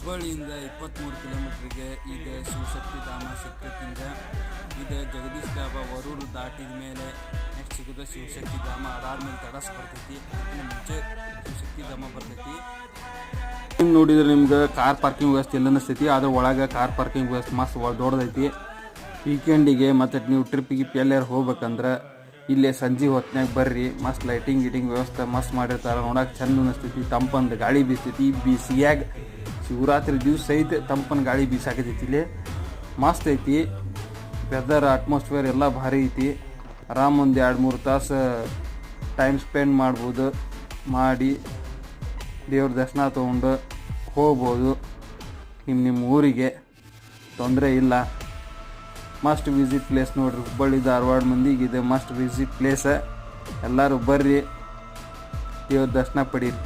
ಹುಬ್ಬಳ್ಳಿಯಿಂದ 23 ಕಿಲೋಮೀಟ್ರಿಗೆ ಇದೆ ಶಿವಶಕ್ತಿ ಧಾಮ ಸಿಕ್ಕತ್ತಿಂದ. ಇದು ಜಗದೀಶ್ ಧಾಬಾ ವರೂರು ದಾಟಿದ ಮೇಲೆ ನೆಕ್ಸ್ಟ್ ಸಿಗೋದು ಶಿವಶಕ್ತಿ ಧಾಮ. ಅದಾದ್ಮೇಲೆ ತಡಸ್ ಬರ್ತೈತಿ, ಅದಕ್ಕಿಂತ ಮುಂಚೆ ಶಿವಶಕ್ತಿ ಧಾಮ ಬರ್ತೈತಿ. ನೋಡಿದ್ರೆ ನಿಮ್ಗೆ ಕಾರ್ ಪಾರ್ಕಿಂಗ್ ವ್ಯವಸ್ಥೆ ಎಲ್ಲ ಅನಿಸ್ತೈತಿ, ಅದ್ರ ಒಳಗೆ ಕಾರ್ ಪಾರ್ಕಿಂಗ್ ವ್ಯವಸ್ಥೆ ಮಸ್ತ್ ದೊಡ್ಡದೈತಿ. ವೀಕೆಂಡಿಗೆ ಮತ್ತು ನೀವು ಟ್ರಿಪ್ಪಿಗೆ ಎಲ್ಲಾರು ಹೋಗ್ಬೇಕಂದ್ರೆ ಇಲ್ಲೇ ಸಂಜೆ ಹೊತ್ತಿನಾಗ ಬರ್ರಿ. ಮಸ್ತ್ ಲೈಟಿಂಗ್ ವ್ಯವಸ್ಥೆ ಮಸ್ತ್ ಮಾಡಿರ್ತಾರೆ, ನೋಡೋಕೆ ಚಂದ ಅನಿಸ್ತೈತಿ. ತಂಪಂದು ಗಾಳಿ ಬೀಸ್ತೈತಿ. ಬಿಸಿಯಾಗ ಶಿವರಾತ್ರಿ ದಿವಸ ಸಹಿತ ತಂಪನ ಗಾಳಿ ಬೀಸಾಕತೈತಿ. ಇಲ್ಲಿ ಮಸ್ತ್ ಐತಿ. ವೆದರ್ ಅಟ್ಮಾಸ್ಫಿಯರ್ ಎಲ್ಲ ಭಾರಿ ಐತಿ. ಆರಾಮ್ ಒಂದು 2-3 ತಾಸು ಟೈಮ್ ಸ್ಪೆಂಡ್ ಮಾಡ್ಬೋದು. ಮಾಡಿ ದೇವ್ರ ದರ್ಶನ ತೊಗೊಂಡು ಹೋಗ್ಬೋದು. ನಿಮ್ಮ ಊರಿಗೆ ತೊಂದರೆ ಇಲ್ಲ. ಮಸ್ಟ್ ವಿಸಿಟ್ ಪ್ಲೇಸ್ ನೋಡ್ರಿ. ಹುಬ್ಬಳ್ಳಿ ಧಾರವಾಡ ಮಂದಿಗೆ ಇದೆ ಮಸ್ಟ್ ವಿಸಿಟ್ ಪ್ಲೇಸ್. ಎಲ್ಲರೂ ಬರ್ರಿ, ದೇವ್ರ ದರ್ಶನ ಪಡೀರಿ.